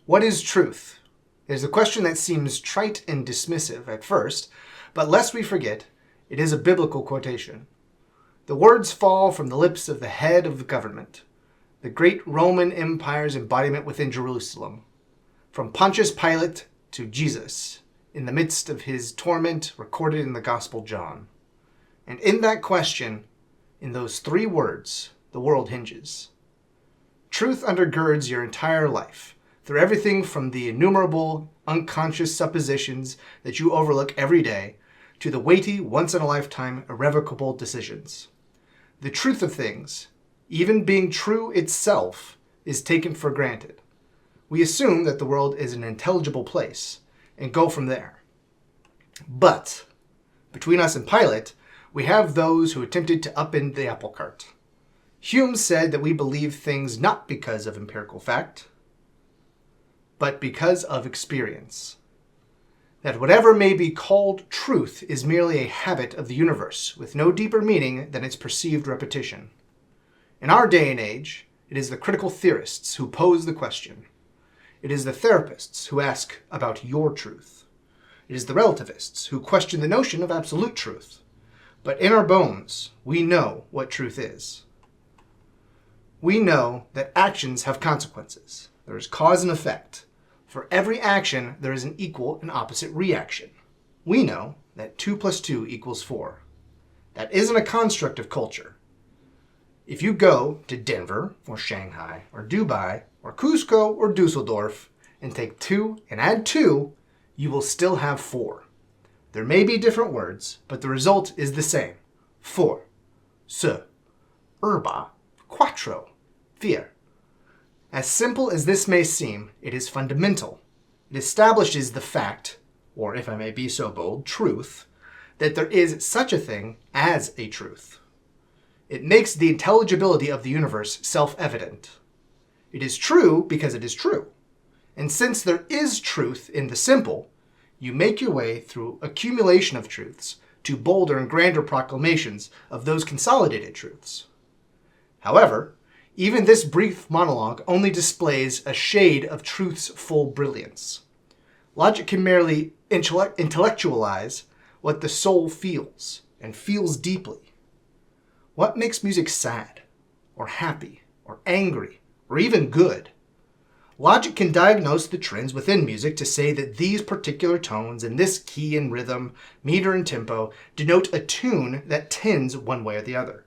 What is truth? It is a question that seems trite and dismissive at first, but lest we forget, it is a biblical quotation. The words fall from the lips of the head of the government, the great Roman Empire's embodiment within Jerusalem, from Pontius Pilate to Jesus, in the midst of his torment recorded in the Gospel John. And in that question, in those three words, the world hinges. Truth undergirds your entire life, through everything from the innumerable unconscious suppositions that you overlook every day to the weighty, once-in-a-lifetime, irrevocable decisions. The truth of things, even being true itself, is taken for granted. We assume that the world is an intelligible place and go from there. But between us and Pilate, we have those who attempted to upend the apple cart. Hume said that we believe things not because of empirical fact, but because of experience. That whatever may be called truth is merely a habit of the universe, with no deeper meaning than its perceived repetition. In our day and age, it is the critical theorists who pose the question. It is the therapists who ask about your truth. It is the relativists who question the notion of absolute truth. But in our bones, we know what truth is. We know that actions have consequences. There is cause and effect. For every action, there is an equal and opposite reaction. We know that 2 + 2 = 4. That isn't a construct of culture. If you go to Denver or Shanghai or Dubai or Cusco or Dusseldorf and take 2 and add 2, you will still have 4. There may be different words, but the result is the same. 4, se, urba, quattro, vier. As simple as this may seem, it is fundamental. It establishes the fact, or if I may be so bold, truth, that there is such a thing as a truth. It makes the intelligibility of the universe self-evident. It is true because it is true. And since there is truth in the simple, you make your way through accumulation of truths to bolder and grander proclamations of those consolidated truths. However, even this brief monologue only displays a shade of truth's full brilliance. Logic can merely intellectualize what the soul feels, and feels deeply. What makes music sad, or happy, or angry, or even good? Logic can diagnose the trends within music to say that these particular tones in this key and rhythm, meter and tempo, denote a tune that tends one way or the other.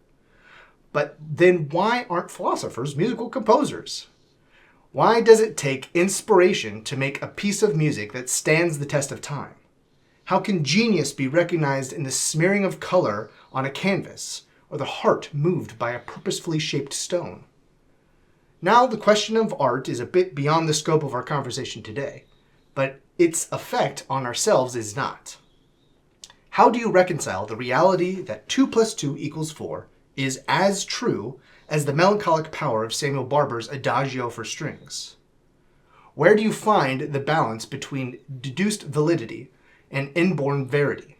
But then why aren't philosophers musical composers? Why does it take inspiration to make a piece of music that stands the test of time? How can genius be recognized in the smearing of color on a canvas, or the heart moved by a purposefully shaped stone? Now, the question of art is a bit beyond the scope of our conversation today, but its effect on ourselves is not. How do you reconcile the reality that 2 + 2 = 4 is as true as the melancholic power of Samuel Barber's Adagio for strings? Where do you find the balance between deduced validity and inborn verity?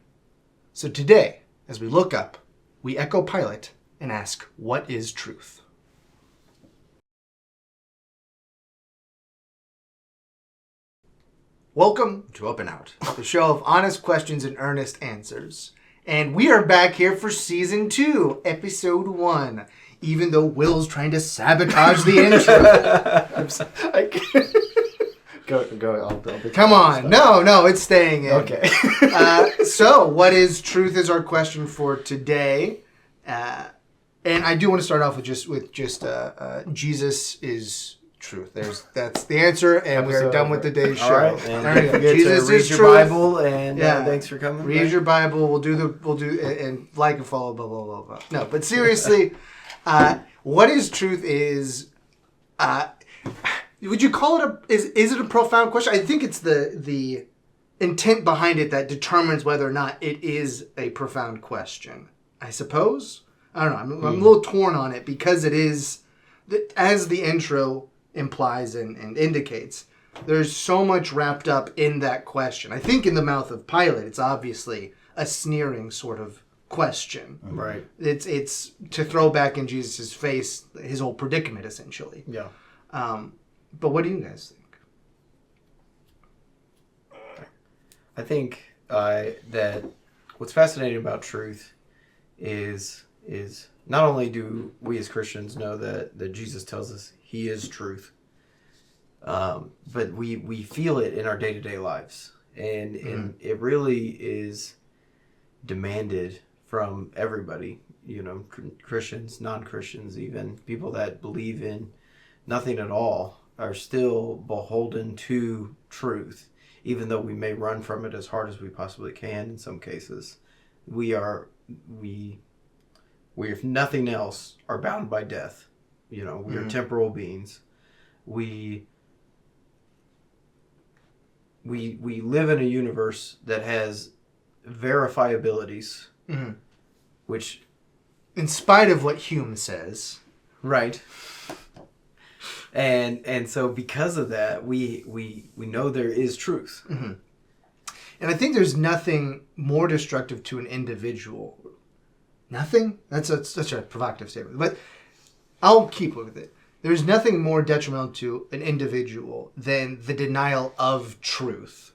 So today, as we look up, we echo Pilate and ask, what is truth? Welcome to Up+Out, the show of honest questions and earnest answers. And we are back here for Season 2, Episode 1, even though Will's trying to sabotage the intro. I can't. Go. I'll Come on. No, it's staying in. Okay. So, what is truth is our question for today. And I do want to start off with just Jesus is truth. That's the answer, and we're done with today's show. All right. And there you go. Jesus is your truth. Bible, and thanks for coming. Read your Bible. We'll do and like and follow. Blah blah blah blah. No, but seriously, what is truth is. Would you call it is it a profound question? I think it's the intent behind it that determines whether or not it is a profound question. I suppose. I don't know. I'm a little torn on it because it is, as the intro implies and indicates, there's so much wrapped up in that question. I think in the mouth of Pilate, it's obviously a sneering sort of question. Right. It's to throw back in Jesus' face his whole predicament, essentially. Yeah. But what do you guys think? I think that what's fascinating about truth is not only do we as Christians know that Jesus tells us he is truth, but we feel it in our day-to-day lives. And it really is demanded from everybody, Christians, non-Christians, even people that believe in nothing at all are still beholden to truth, even though we may run from it as hard as we possibly can in some cases. We if nothing else, are bound by death. We are temporal beings. We live in a universe that has verifiabilities, which, in spite of what Hume says, right? And so because of that, we know there is truth. And I think there's nothing more destructive to an individual. Nothing? That's such a provocative statement, but I'll keep with it. There's nothing more detrimental to an individual than the denial of truth.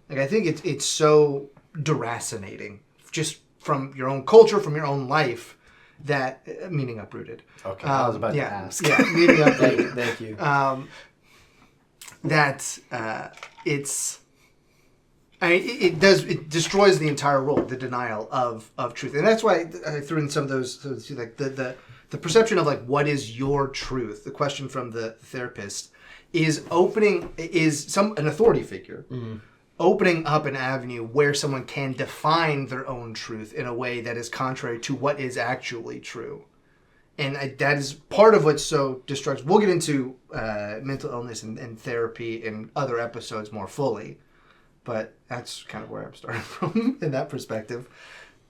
Like, I think it's so deracinating, just from your own culture, from your own life, that meaning uprooted. Okay, I was about to ask. Yeah, meaning uprooted. Thank you. It destroys the entire role, the denial of truth, and that's why I threw in some of those like the perception of like what is your truth. The question from the therapist is an authority figure opening up an avenue where someone can define their own truth in a way that is contrary to what is actually true. And that is part of what's so destructive. We'll get into mental illness and therapy in other episodes more fully, but that's kind of where I'm starting from in that perspective.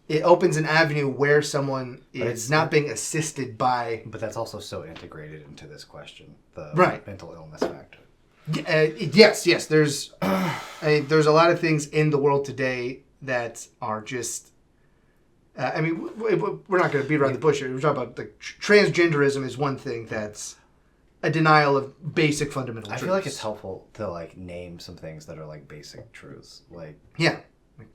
It opens an avenue where someone is not being assisted by... But that's also so integrated into this question, the mental illness factor. Yes. There's a lot of things in the world today that are just... we're not going to beat around the bush here. We're talking about transgenderism is one thing that's a denial of basic fundamental truths. I feel like it's helpful to name some things that are basic truths. Yeah.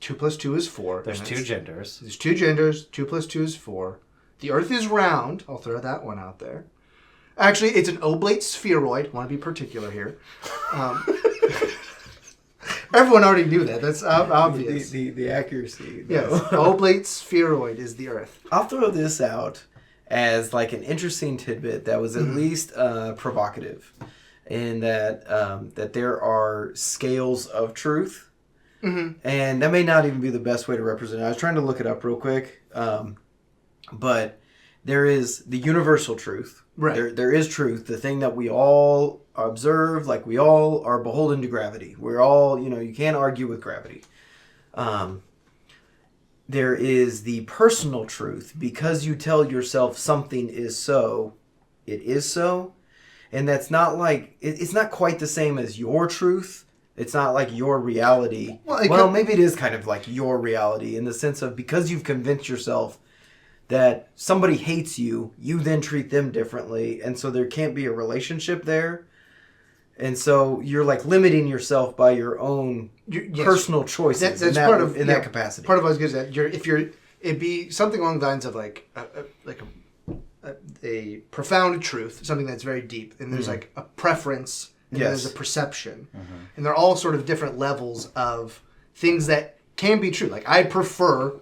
2 + 2 is 4. There's 2 genders. There's 2 genders. 2 + 2 is 4. The Earth is round. I'll throw that one out there. Actually, it's an oblate spheroid. Want to be particular here. Everyone already knew that. That's obvious. The accuracy. Yes. Oblate spheroid is the Earth. I'll throw this out as an interesting tidbit that was at least provocative, in that there are scales of truth. And that may not even be the best way to represent it. I was trying to look it up real quick. But there is the universal truth. Right. There is truth, the thing that we all observe, we all are beholden to gravity. We're all, you can't argue with gravity. There is the personal truth. Because you tell yourself something is so, it is so. And that's not it's not quite the same as your truth. It's not like your reality. Well, maybe it is kind of like your reality in the sense of because you've convinced yourself that somebody hates you, you then treat them differently. And so there can't be a relationship there. And so you're limiting yourself by your own personal choices in that capacity. Part of what I was going to say, it'd be something along the lines of a profound truth, something that's very deep. And there's a preference. And there's a perception. And they're all sort of different levels of things that can be true. I prefer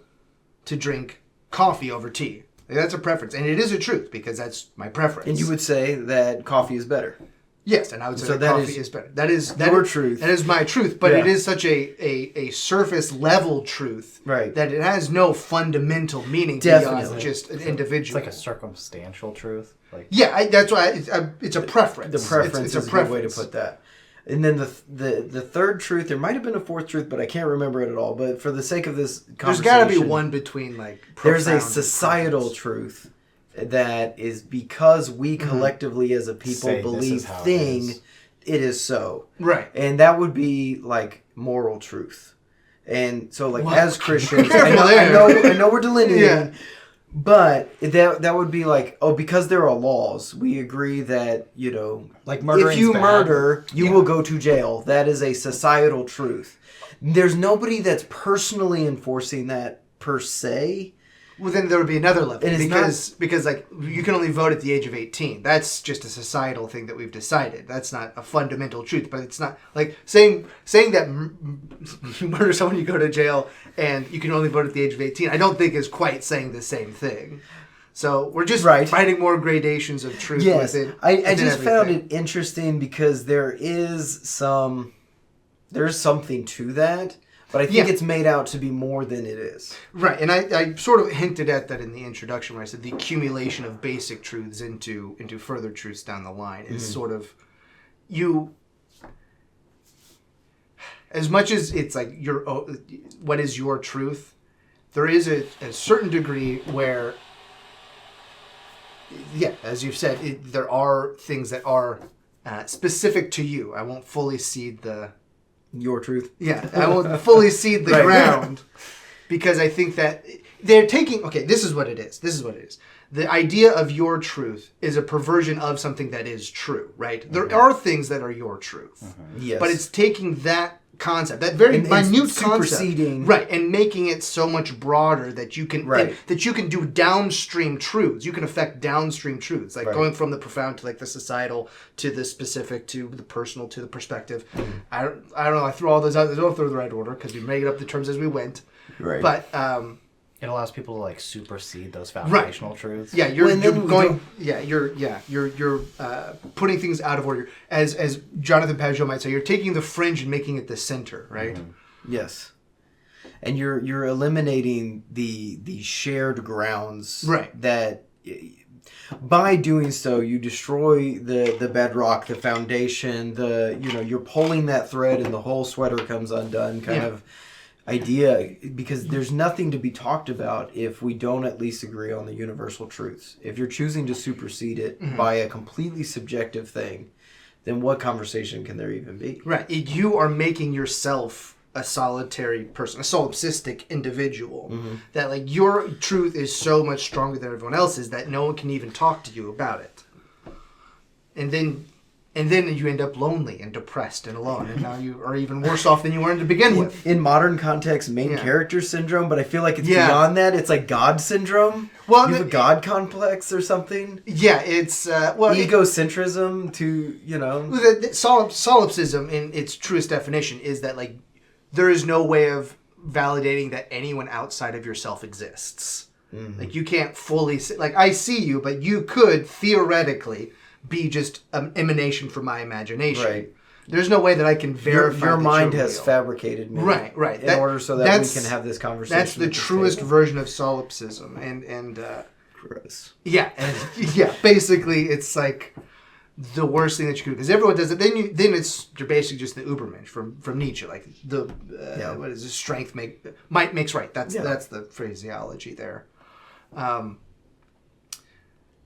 to drink coffee over tea. That's a preference. And it is a truth because that's my preference. And you would say that coffee is better. Yes, and I would say that coffee is better. That is your truth. That is my truth, but it is such a surface level truth that it has no fundamental meaning beyond just an individual. It's like a circumstantial truth. That's why it's a preference. The preference is a good way to put that. And then the third truth, there might have been a fourth truth, but I can't remember it at all. But for the sake of this conversation, there's got to be one between there's a societal truth that is because we collectively as a people believe it is so. Right. And that would be moral truth. And so as Christians, I know we're delineating, But that would be like, because there are laws, we agree that, like murdering's if you bad. murder, you will go to jail. That is a societal truth. There's nobody that's personally enforcing that per se. Well, then there would be another level And because like you can only vote at the age of 18. That's just a societal thing that we've decided. That's not a fundamental truth. But it's not like saying that you murder someone, you go to jail, and you can only vote at the age of 18. I don't think is quite saying the same thing. So we're just finding more gradations of truth. Yes, within I just everything. found it interesting because there's something to that. But I think it's made out to be more than it is. Right, and I sort of hinted at that in the introduction where I said the accumulation of basic truths into further truths down the line is sort of as much as it's like what is your truth, there is a certain degree where, as you've said, there are things that are specific to you. I won't fully cede your truth. Yeah, I won't fully cede the ground because I think that they're taking... Okay, this is what it is. The idea of your truth is a perversion of something that is true, right? Mm-hmm. There are things that are your truth. Mm-hmm. Yes. But it's taking that concept, that very minute concept, right, and making it so much broader that you can that you can do downstream truths. You can affect downstream truths, like going from the profound to like the societal to the specific to the personal to the perspective. Mm-hmm. I don't know. I threw all those out. I don't know if they're in the right order because we made up the terms as we went. Right. But it allows people to like supersede those foundational truths. Yeah, you're putting things out of order. As Jonathan Pageau might say, you're taking the fringe and making it the center, right? Mm-hmm. Yes. And you're eliminating the shared grounds that by doing so you destroy the bedrock, the foundation, you're pulling that thread and the whole sweater comes undone kind of idea, because there's nothing to be talked about if we don't at least agree on the universal truths. If you're choosing to supersede it by a completely subjective thing, then what conversation can there even be? Right. You are making yourself a solitary person, a solipsistic individual. Mm-hmm. That like your truth is so much stronger than everyone else's that no one can even talk to you about it. And then you end up lonely and depressed and alone, and now you are even worse off than you were to begin with. In modern context, main character syndrome, but I feel like it's beyond that. It's like God syndrome. Well, you have a God complex or something. Yeah, it's egocentrism to solipsism in its truest definition is that like there is no way of validating that anyone outside of yourself exists. Mm-hmm. Like you can't fully like I see you, but you could theoretically be just an emanation from my imagination. Right. There's no way that I can verify your mind has real. Fabricated me. Right. In order so that we can have this conversation. That's the truest version of solipsism. And gross. Yeah. Basically, it's like the worst thing that you could do. Because everyone does it. Then you're basically just the Ubermensch from Nietzsche. Like what is it? Strength might makes right. That's the phraseology there.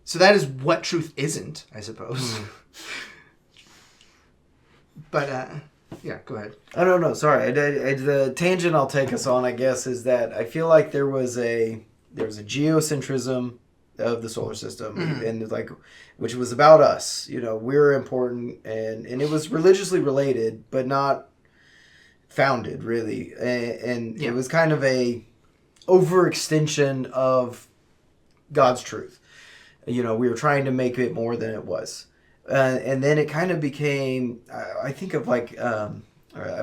So that is what truth isn't, I suppose. But, go ahead. Oh, no, sorry. The tangent I'll take us on, I guess, is that I feel like there was a geocentrism of the solar system, and like, which was about us. We're important, and it was religiously related, but not founded, really. And it was kind of a overextension of God's truth. We were trying to make it more than it was. And then it kind of became, I think of like, I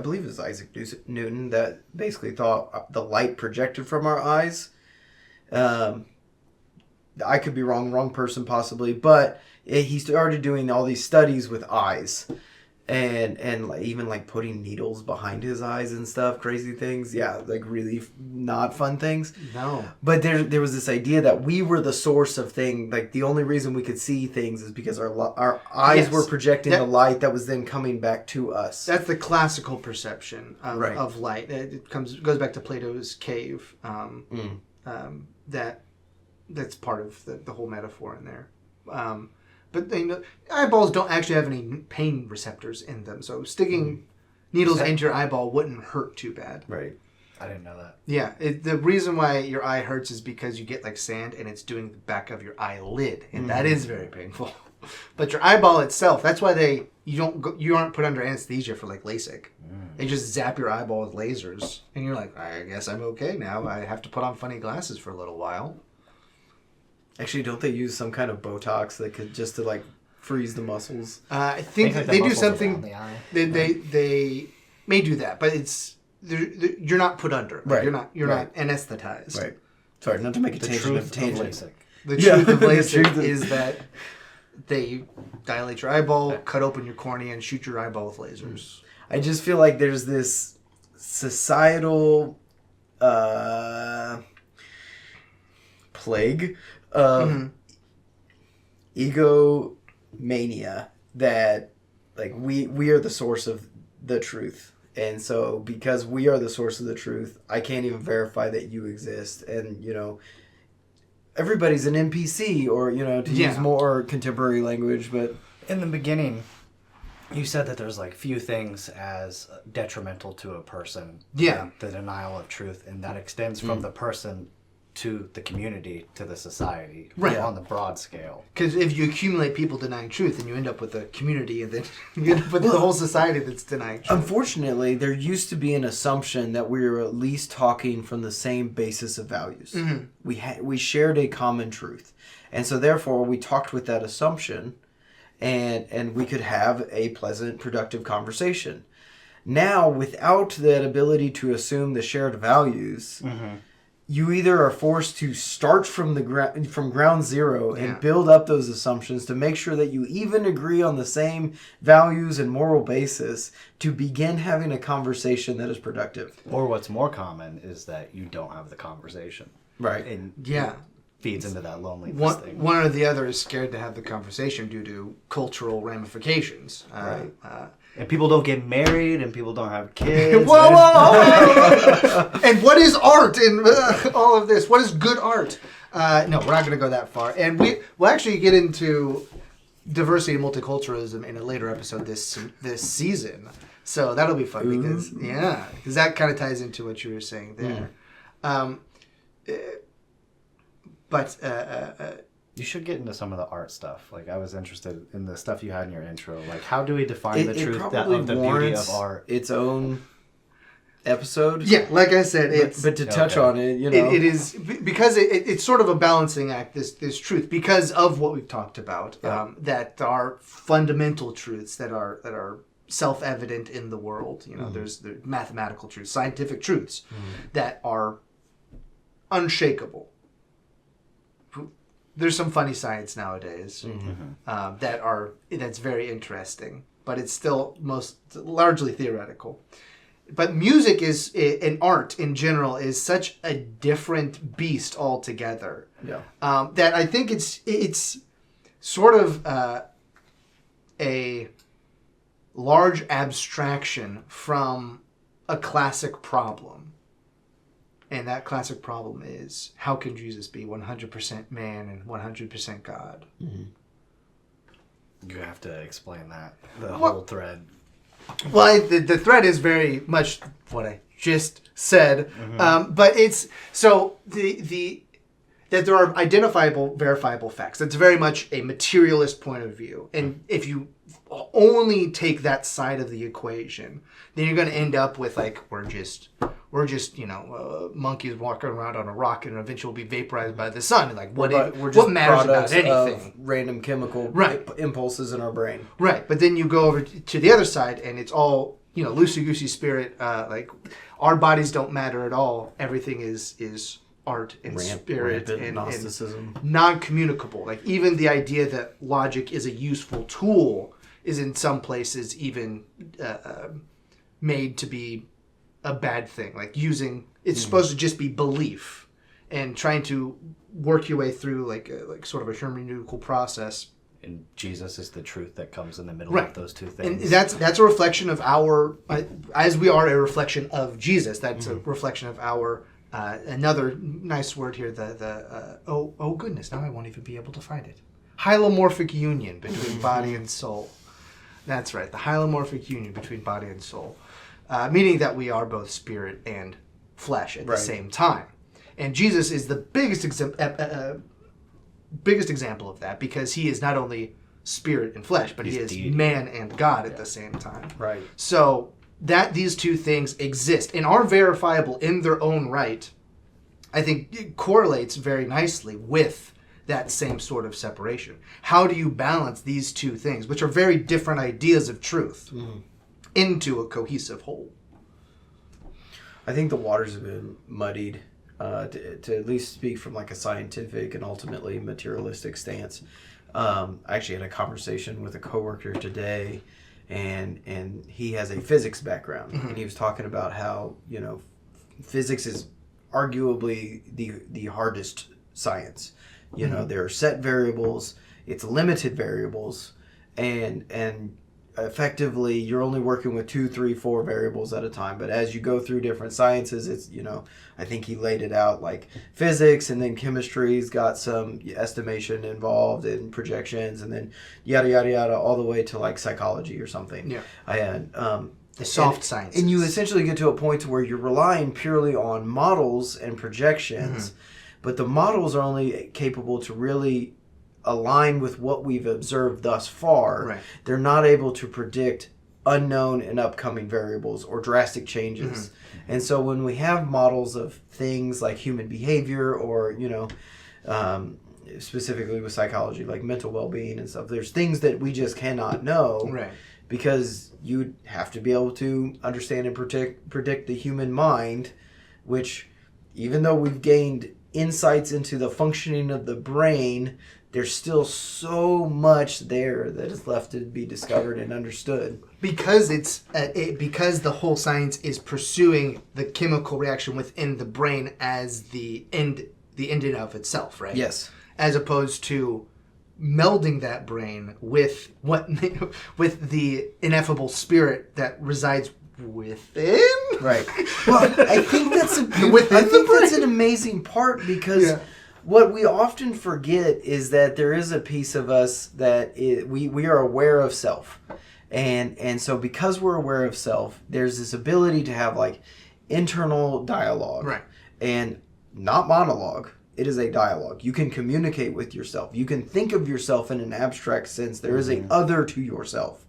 believe it was Isaac Newton that basically thought the light projected from our eyes. I could be wrong person possibly, but he started doing all these studies with eyes. And like, even like putting needles behind his eyes and stuff, crazy things. Yeah, like really not fun things. No. But there was this idea that we were the source of things. Like the only reason we could see things is because our eyes were projecting the light that was then coming back to us. That's the classical perception of light. It goes back to Plato's cave. That's part of the whole metaphor in there. But eyeballs don't actually have any pain receptors in them, so sticking needles into your eyeball wouldn't hurt too bad. Right. I didn't know that. Yeah, the reason why your eye hurts is because you get like sand and it's doing the back of your eyelid, and that is very painful. But your eyeball itself, that's why you aren't put under anesthesia for like LASIK. They just zap your eyeball with lasers, and you're like, I guess I'm okay now. I have to put on funny glasses for a little while. Actually, don't they use some kind of Botox that could just to like freeze the muscles? I think like they the do muscles something. around the eye. They may do that, but you're not put under. Like, Right. You're not anesthetized. Right. Sorry, not to make a The tangent truth of of tangent. LASIK. The truth of The LASIK truth of- is that they dilate your eyeball, cut open your cornea, and shoot your eyeball with lasers. I just feel like there's this societal plague of egomania that like we are the source of the truth. And so because we are the source of the truth, I can't even verify that you exist. And, everybody's an NPC or, to use more contemporary language. But In the beginning, you said that there's like few things as detrimental to a person. Yeah. Like the denial of truth, and that extends from the person to the community to the society, Right. on the broad scale. Because if you accumulate people denying truth, then you end up with a community, and then you end up with the whole society that's denying truth. unfortunately, there used to be an assumption that we were at least talking from the same basis of values. We shared a common truth. And so therefore we talked with that assumption and we could have a pleasant, productive conversation. Now, without that ability to assume the shared values, you either are forced to start from ground zero and build up those assumptions to make sure that you even agree on the same values and moral basis to begin having a conversation that is productive. Or what's more common is that you don't have the conversation. Right. And Yeah. it feeds into that loneliness One, thing. one or the other is scared to have the conversation due to cultural ramifications. Right. And people don't get married, and people don't have kids. Whoa, whoa! And what is art and all of this? What is good art? No, we're not going to go that far. And we'll actually get into diversity and multiculturalism in a later episode this season. So that'll be fun because that kind of ties into what you were saying there. You should get into some of the art stuff. Like, I was interested in the stuff you had in your intro. Like, how do we define the truth of the beauty warrants of art? its own episod. Yeah, like I said, it's but to touch on it, it is because it's sort of a balancing act. This truth, because of what we've talked about, that are fundamental truths that are self-evident in the world. There's the mathematical truths, scientific truths that are unshakable. There's some funny science nowadays that's very interesting, but it's still largely theoretical. But music and art in general is such a different beast altogether. Yeah. That I think it's sort of a large abstraction from a classic problem. And that classic problem is, how can Jesus be 100% man and 100% God? You have to explain that, the whole thread. Well, the thread is very much what I just said, but it's so that there are identifiable, verifiable facts. That's very much a materialist point of view, and if you only take that side of the equation, then you're going to end up with like we're just monkeys walking around on a rock, and eventually will be vaporized by the sun. Like what matters about anything? Random chemical impulses in our brain. Right, but then you go over to the other side, and it's all loosey-goosey spirit. Like our bodies don't matter at all. Everything is art and spirit and Gnosticism. And non-communicable. Like even the idea that logic is a useful tool is in some places even made to be a bad thing. Like it's supposed to just be belief, and trying to work your way through like sort of a hermeneutical process. And Jesus is the truth that comes in the middle of those two things. And that's a reflection of our, as we are a reflection of Jesus. That's a reflection of our. Another nice word here. Oh goodness! Now I won't even be able to find it. Hylomorphic union between body and soul. That's right. The hylomorphic union between body and soul, meaning that we are both spirit and flesh at the same time. And Jesus is the biggest example of that, because he is not only spirit and flesh, but he is deity. Man and God at the same time. Right. So that these two things exist and are verifiable in their own right, I think it correlates very nicely with that same sort of separation. How do you balance these two things, which are very different ideas of truth, into a cohesive whole? I think the waters have been muddied, to at least speak from like a scientific and ultimately materialistic stance. I actually had a conversation with a coworker today, and he has a physics background, and he was talking about how, you know, physics is arguably the hardest science. You know, there are set variables, it's limited variables, and effectively you're only working with 2, 3, 4 variables at a time. But as you go through different sciences, it's, you know, I think he laid it out like physics, and then chemistry's got some estimation involved and projections, and then yada yada yada, all the way to like psychology or something. Yeah. The soft sciences. And you essentially get to a point where you're relying purely on models and projections, but the models are only capable to really align with what we've observed thus far. Right. They're not able to predict unknown and upcoming variables or drastic changes. And so when we have models of things like human behavior, or, you know, specifically with psychology, like mental well-being and stuff, there's things that we just cannot know. Right. Because you have to be able to understand and predict the human mind, which, even though we've gained insights into the functioning of the brain, there's still so much there that is left to be discovered and understood. Because because the whole science is pursuing the chemical reaction within the brain as the end in of itself, right? Yes. As opposed to melding that brain with with the ineffable spirit that resides within. Right. Well, I think that's that's an amazing part, because what we often forget is that there is a piece of us that we are aware of self, and so because we're aware of self, there's this ability to have like internal dialogue, right? And not monologue. It is a dialogue. You can communicate with yourself. You can think of yourself in an abstract sense. There is a other to yourself.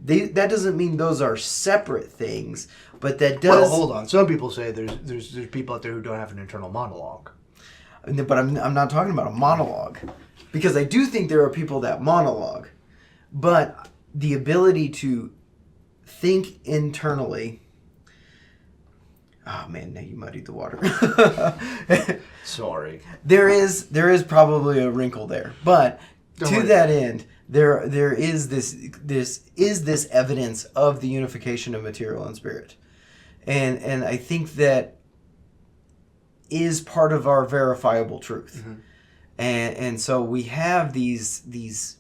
That doesn't mean those are separate things, but that does... Well, hold on. Some people say there's people out there who don't have an internal monologue. But I'm not talking about a monologue, because I do think there are people that monologue. But the ability to think internally... Oh man, now you muddied the water. Sorry. There is probably a wrinkle there, but to that end, there is this evidence of the unification of material and spirit, and I think that is part of our verifiable truth, and so we have these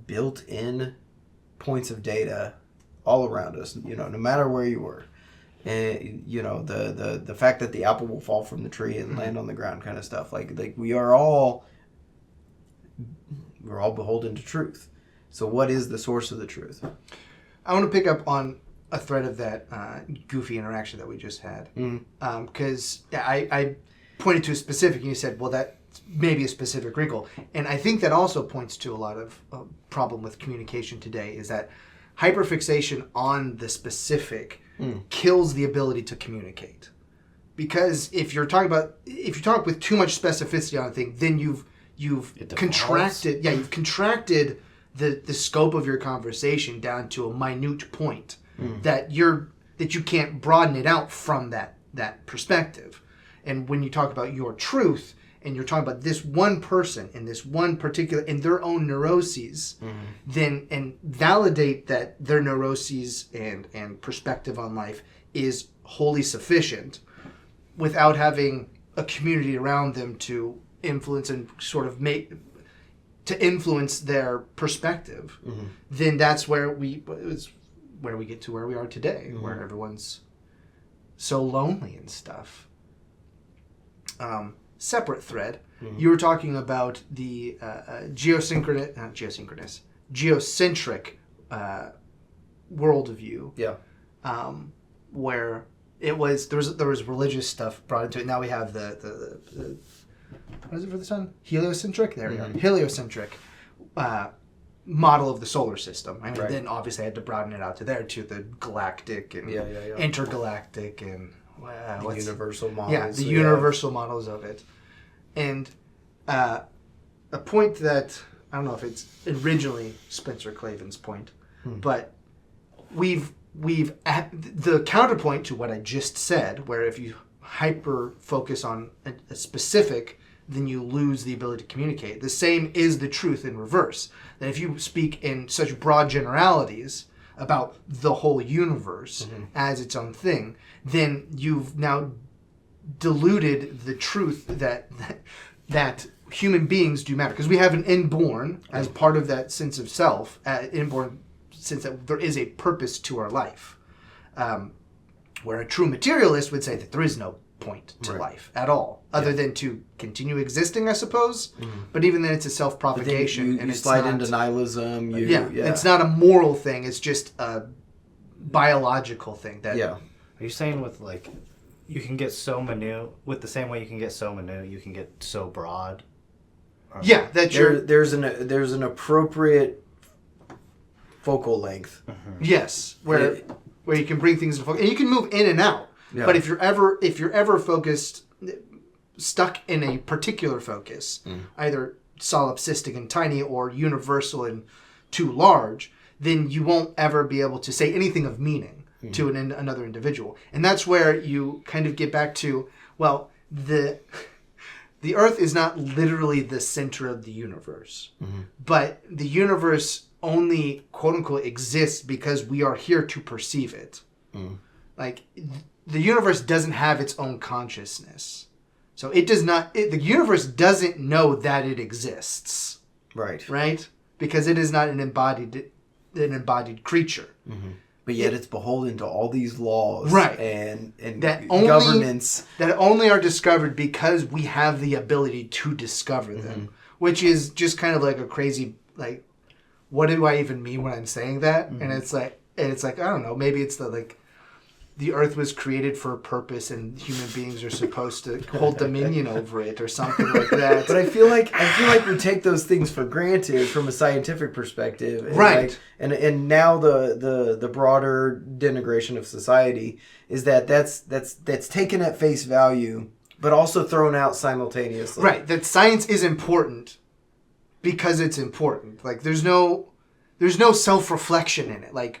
built-in points of data all around us, you know, no matter where you were. And, you know, the fact that the apple will fall from the tree and land on the ground kind of stuff. Like we're all beholden to truth. So what is the source of the truth? I want to pick up on a thread of that goofy interaction that we just had. Because I pointed to a specific, and you said, well, that may be a specific wrinkle. And I think that also points to a lot of problem with communication today, is that hyperfixation on the specific kills the ability to communicate. Because if you talk with too much specificity on a thing, then you've contracted the scope of your conversation down to a minute point that you can't broaden it out from that perspective. And when you talk about your truth, and you're talking about this one person and this one particular, in their own neuroses, then, and validate that their neuroses and perspective on life is wholly sufficient, without having a community around them to influence and sort of influence their perspective, then that's where we get to where we are today, where everyone's so lonely and stuff. Separate thread, you were talking about the geocentric worldview. Yeah. where there was religious stuff brought into it. Now we have the what is it for the sun? Heliocentric. There we go. Heliocentric model of the solar system. I mean, then obviously I had to broaden it out to there to the galactic and intergalactic and universal models. Yeah, the universal models of it, and a point that I don't know if it's originally Spencer Klavin's point, but we've at the counterpoint to what I just said, where if you hyper focus on a specific, then you lose the ability to communicate. The same is the truth in reverse. That if you speak in such broad generalities about the whole universe as its own thing, then you've now diluted the truth that human beings do matter. Because we have an inborn as part of that sense of self, inborn sense that there is a purpose to our life. Where a true materialist would say that there is no point to life at all, other than to continue existing, I suppose. But even then, it's a self-propagation, and you slide into nihilism. It's not a moral thing; it's just a biological thing. Are you saying with like, you can get so minute with the same way you can get so minute, you can get so broad? Yeah, that there's an appropriate focal length. Yes, where you can bring things into focus, and you can move in and out. Yeah. But if you're ever focused, stuck in a particular focus, either solipsistic and tiny or universal and too large, then you won't ever be able to say anything of meaning to another individual. And that's where you kind of get back to, well, the Earth is not literally the center of the universe, but the universe only, quote unquote, exists because we are here to perceive it. Like, the universe doesn't have its own consciousness. So it does not, the universe doesn't know that it exists. Right? Because it is not an embodied creature. But yet it's beholden to all these laws and that governance. That only are discovered because we have the ability to discover them. Which is just kind of like a crazy, like, what do I even mean when I'm saying that? And it's like, I don't know, maybe it's the Earth was created for a purpose, and human beings are supposed to hold dominion over it, or something like that. But I feel like we take those things for granted from a scientific perspective, and right? And now the broader denigration of society is that's taken at face value, but also thrown out simultaneously. Right. That science is important because it's important. Like there's no self-reflection in it. Like.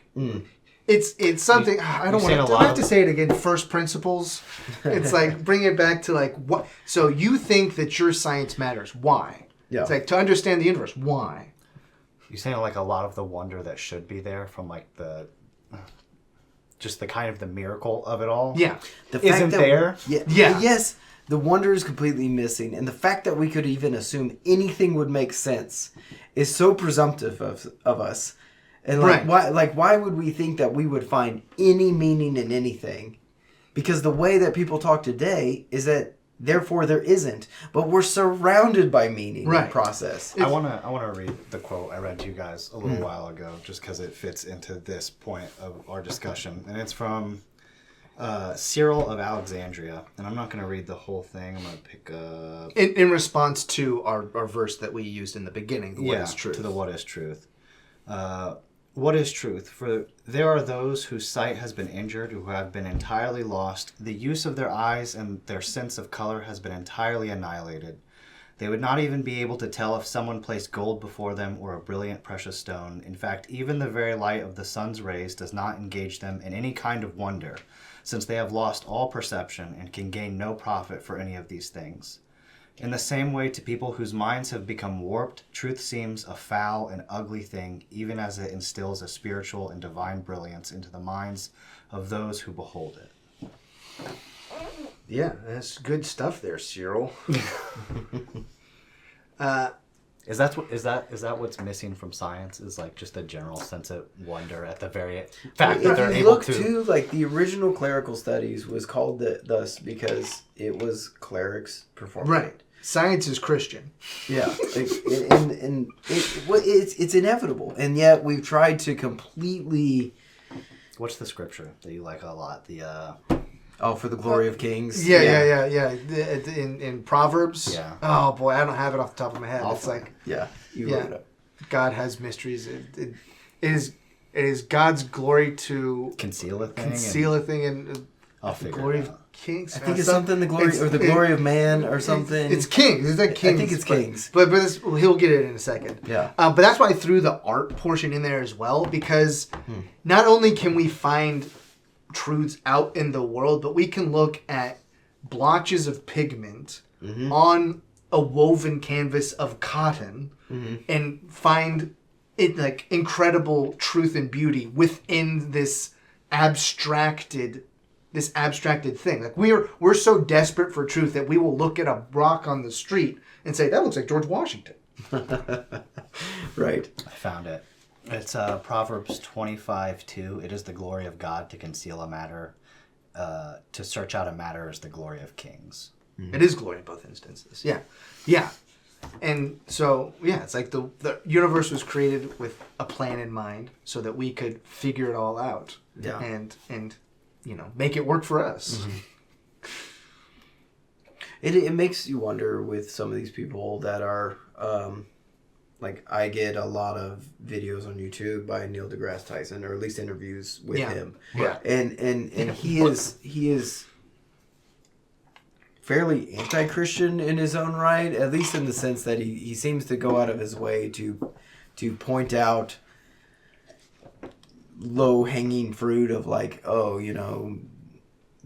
It's something I don't want to. Do I have to say it again? First principles. It's like bring it back to like what. So you think that your science matters? Why? Yeah. It's like to understand the universe. Why? You're saying like a lot of the wonder that should be there from like the kind of the miracle of it all. Yeah. Isn't there? Yeah. Yes. The wonder is completely missing, and the fact that we could even assume anything would make sense is so presumptive of us. And why would we think that we would find any meaning in anything? Because the way that people talk today is that therefore there isn't, but we're surrounded by meaning in the process. I wanna read the quote I read to you guys a little while ago, just because it fits into this point of our discussion, and it's from Cyril of Alexandria, and I'm not going to read the whole thing. I'm going to pick up in response to our verse that we used in the beginning. What is truth? To the what is truth. What is truth? For there are those whose sight has been injured, who have been entirely lost. The use of their eyes and their sense of color has been entirely annihilated. They would not even be able to tell if someone placed gold before them or a brilliant precious stone. In fact, even the very light of the sun's rays does not engage them in any kind of wonder, since they have lost all perception and can gain no profit for any of these things. In the same way, to people whose minds have become warped, truth seems a foul and ugly thing, even as it instills a spiritual and divine brilliance into the minds of those who behold it. Yeah, that's good stuff there, Cyril. Is that what's missing from science? Is like just a general sense of wonder at the very fact that they're able to. If you look too, like the original clerical studies was called thus because it was clerics performing. Right. Science is Christian. Yeah, it's inevitable, and yet we've tried to completely What's the scripture that you like a lot? For the glory of kings. Yeah. In Proverbs. Yeah. Oh boy, I don't have it off the top of my head. It's like You wrote it up. God has mysteries. It is God's glory to conceal a thing. and the glory of kings. I think it's something the glory of man or something. It's kings. It's like kings. I think it's kings. But he'll get it in a second. Yeah. But that's why I threw the art portion in there as well, because not only can we find truths out in the world, but we can look at blotches of pigment on a woven canvas of cotton and find it like incredible truth and beauty within this abstracted thing. Like we're so desperate for truth that we will look at a rock on the street and say, that looks like George Washington. Right. I found it. It's Proverbs 25:2. It is the glory of God to conceal a matter. To search out a matter is the glory of kings. It is glory in both instances. Yeah. And so, it's like the universe was created with a plan in mind so that we could figure it all out. Yeah. And make it work for us. It makes you wonder with some of these people that are, like I get a lot of videos on YouTube by Neil deGrasse Tyson, or at least interviews with him. Yeah. And he is fairly anti-Christian in his own right, at least in the sense that he seems to go out of his way to point out low-hanging fruit of like,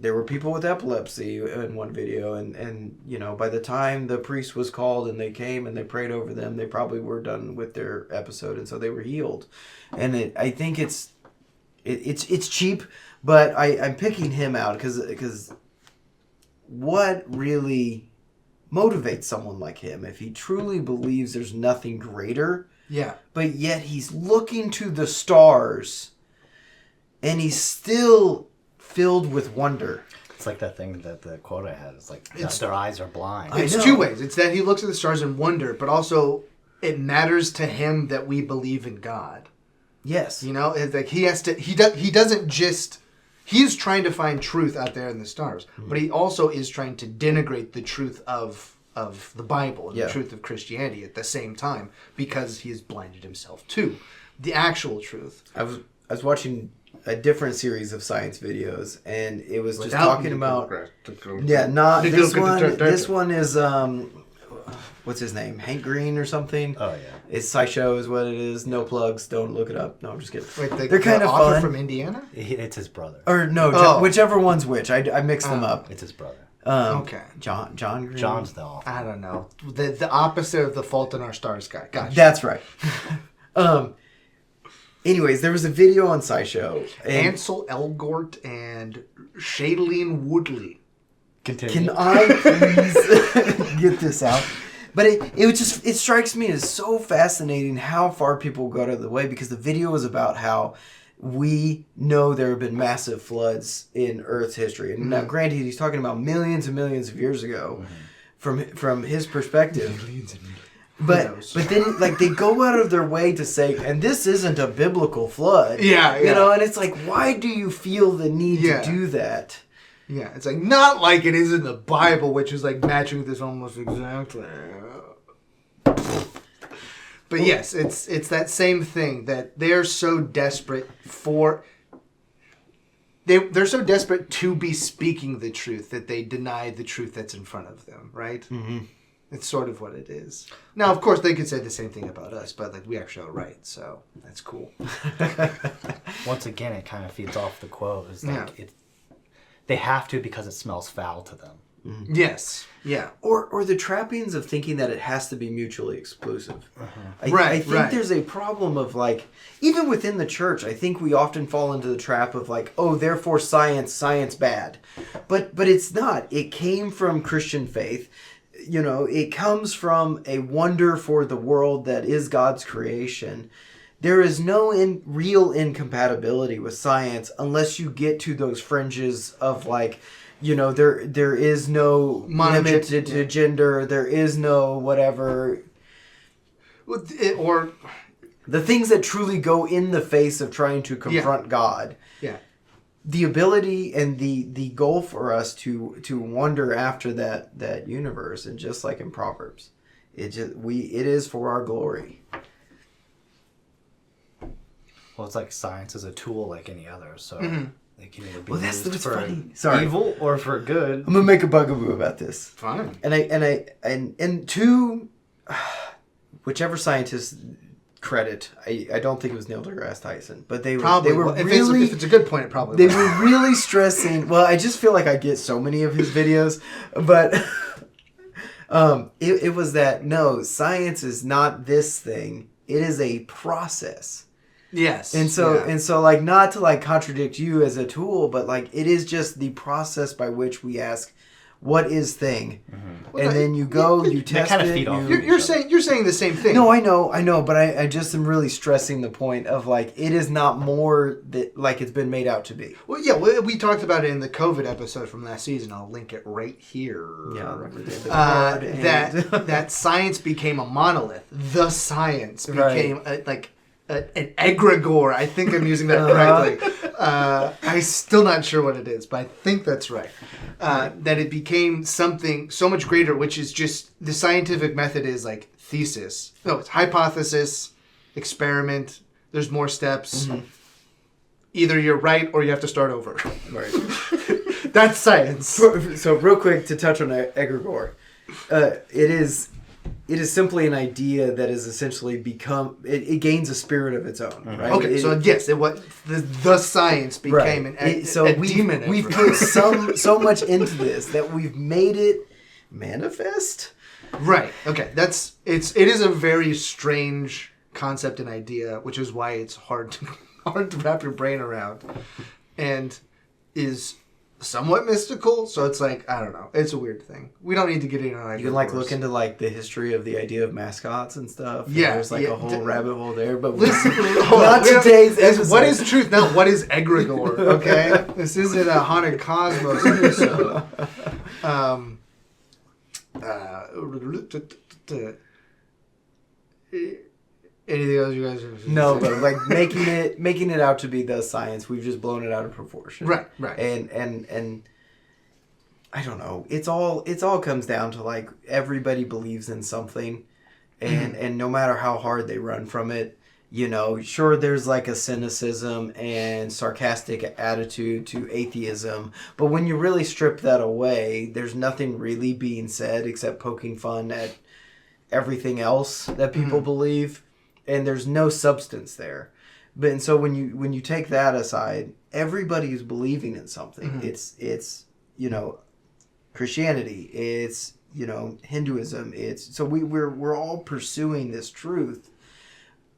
there were people with epilepsy in one video, and by the time the priest was called and they came and they prayed over them, they probably were done with their episode, and so they were healed. And I think it's cheap, but I'm picking him out because what really motivates someone like him if he truly believes there's nothing greater? Yeah. But yet he's looking to the stars, and he's still filled with wonder. It's like that thing that the quote I had. It's like their eyes are blind. It's two ways. It's that he looks at the stars and wonder, but also it matters to him that we believe in God. Yes. It's like he has to. He doesn't just. He is trying to find truth out there in the stars, but he also is trying to denigrate the truth of the Bible and the truth of Christianity at the same time, because he has blinded himself to the actual truth. I was watching a different series of science videos, and it was just talking about not this one. This one is what's his name, Hank Green or something. Oh yeah, it's SciShow is what it is. No plugs, don't look it up. No, I'm just kidding. Wait, they're kind of author fun. From Indiana. It's his brother. Or no, whichever one's which. I mixed them up. It's his brother. Okay. John Green. John's the author. I don't know. The opposite of the Fault in Our Stars guy. Gotcha. That's right. Anyways, there was a video on SciShow. Ansel Elgort and Shailene Woodley. Continue. Can I please get this out? But it strikes me as so fascinating how far people go out of the way, because the video was about how we know there have been massive floods in Earth's history. And now, granted, he's talking about millions and millions of years ago from his perspective. Millions and millions. But then, like, they go out of their way to say, and this isn't a biblical flood. Yeah. And it's like, why do you feel the need to do that? Yeah, it's like, not like it is in the Bible, which is like matching this almost exactly. But yes, it's that same thing, that they're so desperate for... They're so desperate to be speaking the truth that they deny the truth that's in front of them, right? Mm-hmm. It's sort of what it is. Now, of course, they could say the same thing about us, but like we actually are right, so that's cool. Once again, it kind of feeds off the quote. It's like they have to because it smells foul to them. Mm-hmm. Yes. Yeah. Or the trappings of thinking that it has to be mutually exclusive. Uh-huh. I think there's a problem of like, even within the church, I think we often fall into the trap of like, oh, therefore science bad. But it's not. It came from Christian faith. It comes from a wonder for the world that is God's creation. There is no real incompatibility with science unless you get to those fringes of like, there is no limit to gender. There is no whatever. Or the things that truly go in the face of trying to confront God. Yeah. The ability and the goal for us to wonder after that universe, and just like in Proverbs, it is for our glory. Well, it's like science is a tool like any other, so it can either be that's used what's for funny. Sorry. evil or for good. I'm gonna make a bugaboo about this. Fine. And to whichever scientist credit, I don't think it was Neil deGrasse Tyson, but they Probably. were If really it's a good point, it probably they was. were really stressing. Well, I just feel like I get so many of his videos, but it was that no, science is not this thing. It is a process. Yes. And so like, not to like contradict you as a tool, but like it is just the process by which we ask, what is thing? And then you go, you test kind of it. feed off You're saying the same thing. No, I know, but I just am really stressing the point of like, it is not more that like it's been made out to be. Well, yeah, we talked about it in the COVID episode from last season. I'll link it right here. Yeah, that science became a monolith. The science Right. became an egregore. I think I'm using that correctly. I'm still not sure what it is, but I think that's right. That it became something so much greater, which is just the scientific method is like thesis. No, it's hypothesis, experiment. There's more steps. Either you're right or you have to start over. Right. That's science. So real quick to touch on egregore, it is simply an idea that has essentially become it gains a spirit of its own, right? Okay, so yes, it was the science became a demon. We've put so much into this that we've made it manifest. Right. Okay. It is a very strange concept and idea, which is why it's hard to wrap your brain around, and is somewhat mystical. So it's like, I don't know. It's a weird thing. We don't need to get into it. You can like look into like the history of the idea of mascots and stuff. And Yeah, there's like a whole rabbit hole there. But Listen, not today's episode. What is truth? Not what is egregore. Okay, this isn't a haunted cosmos episode. Anything else you guys are No, but like making it out to be the science, we've just blown it out of proportion. Right. And I don't know. It's all comes down to like everybody believes in something, and no matter how hard they run from it, you know, sure there's like a cynicism and sarcastic attitude to atheism, but when you really strip that away, there's nothing really being said except poking fun at everything else that people believe. And there's no substance there. But and so when you take that aside, everybody is believing in something. It's you know, Christianity, it's, you know, Hinduism, it's so we're all pursuing this truth,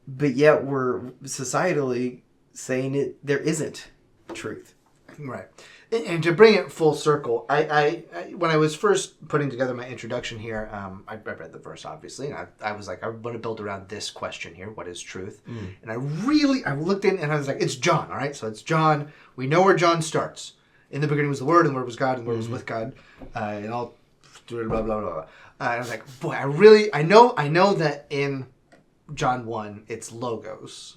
but yet we're societally saying there isn't truth. Right. And to bring it full circle, I when I was first putting together my introduction here, I read the verse, obviously, and I was like, I want to build around this question here, what is truth? And I looked in and I was like, it's John, all right? So it's John. We know where John starts. In the beginning was the Word, and the Word was God, and the Word was with God, and all blah, blah, blah, blah. And I was like, boy, I know that in John 1, it's logos.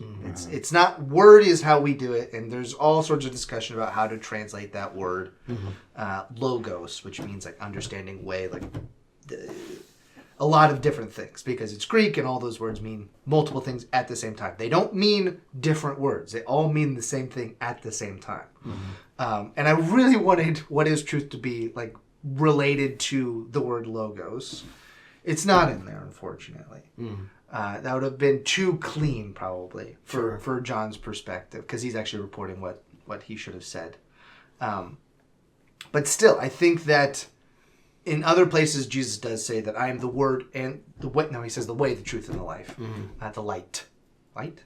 It's not word is how we do it, and there's all sorts of discussion about how to translate that word logos, which means like understanding way, like a lot of different things, because it's Greek and all those words mean multiple things at the same time. They don't mean different words. They all mean the same thing at the same time. And I really wanted what is truth to be like related to the word logos. It's not in there, unfortunately. That would have been too clean, probably, for John's perspective, because he's actually reporting what he should have said. But still, I think that in other places, Jesus does say that I am the Word and the way. No, he says the way, the truth, and the life. The light. Light?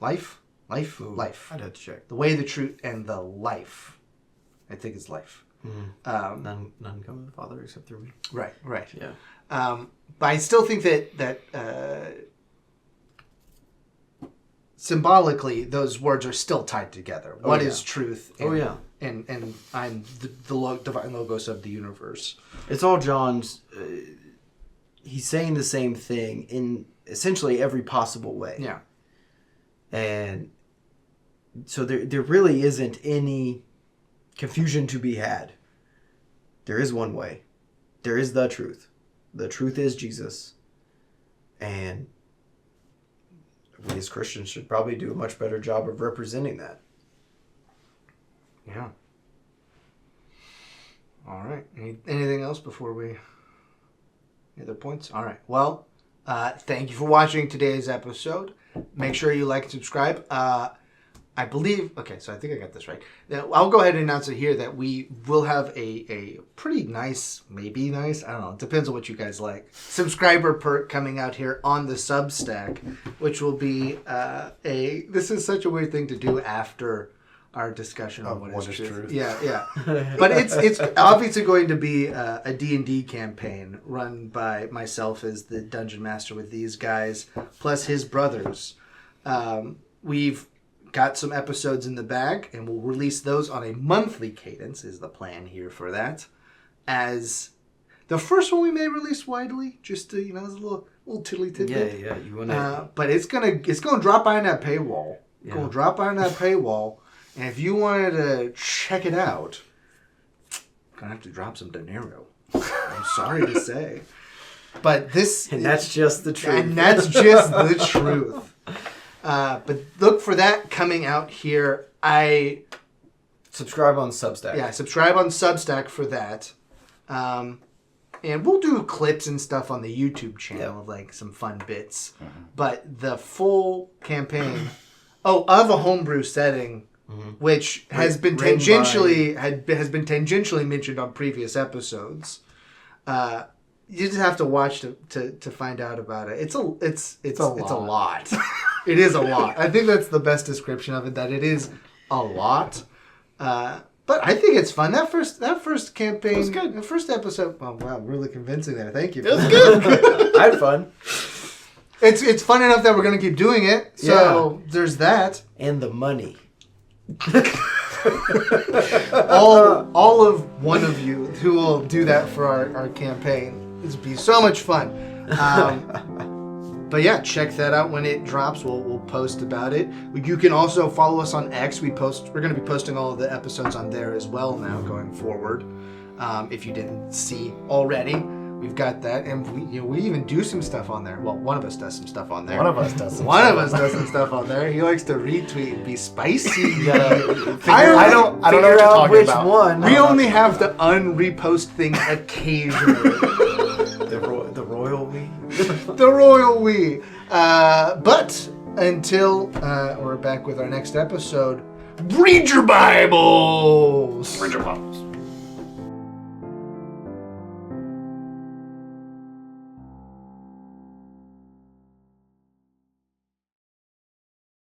Life? Life. I'd have to check. The way, the truth, and the life. I think it's life. None come to the Father except through me. Right. Yeah. But I still think that symbolically, those words are still tied together. What is truth? And, and I'm the divine logos of the universe. It's all John's. He's saying the same thing in essentially every possible way. Yeah. And so there really isn't any confusion to be had. There is one way. There is the truth. The truth is Jesus. And we as Christians should probably do a much better job of representing that. Yeah. All right. Anything else before we... Any other points? All right. Well, thank you for watching today's episode. Make sure you like and subscribe. I believe... Okay, so I think I got this right. Now, I'll go ahead and announce it here that we will have a pretty nice, maybe nice, I don't know, it depends on what you guys like, subscriber perk coming out here on the Substack, which will be this is such a weird thing to do after our discussion on what is truth. Yeah. But it's obviously going to be a D&D campaign run by myself as the dungeon master with these guys, plus his brothers. We've got some episodes in the bag, and we'll release those on a monthly cadence, is the plan here for that. As the first one we may release widely, just to, as a little tiddly tidbit. Yeah, you want to... But it's gonna drop behind that paywall. Yeah. Going to drop behind that paywall, and if you wanted to check it out, gonna have to drop some dinero. I'm sorry to say, but And that's just the truth. And that's just the truth. But look for that coming out here. Subscribe on Substack. Yeah, subscribe on Substack for that. And we'll do clips and stuff on the YouTube channel of like some fun bits. Mm-hmm. But the full campaign, of a homebrew setting, which has been tangentially mentioned on previous episodes. You just have to watch to find out about it. It's a lot. It is a lot. I think that's the best description of it. That it is a lot. But I think it's fun. That first campaign was good. The first episode. Oh wow, really convincing there. Thank you. It was good. I had fun. It's fun enough that we're gonna keep doing it. So there's that. And the money. all of one of you who will do that for our campaign. This would be so much fun. But yeah, check that out when it drops. We'll post about it. You can also follow us on X. We're going to be posting all of the episodes on there as well now going forward. If you didn't see already, we've got that, and we even do some stuff on there. Well, one of us does some stuff on there. One of us does some stuff on there. He likes to retweet and be spicy. I don't know what you're talking which about. one. We only have to unrepost things occasionally. The royal we. The royal we. But until we're back with our next episode, read your Bibles. Read your Bibles.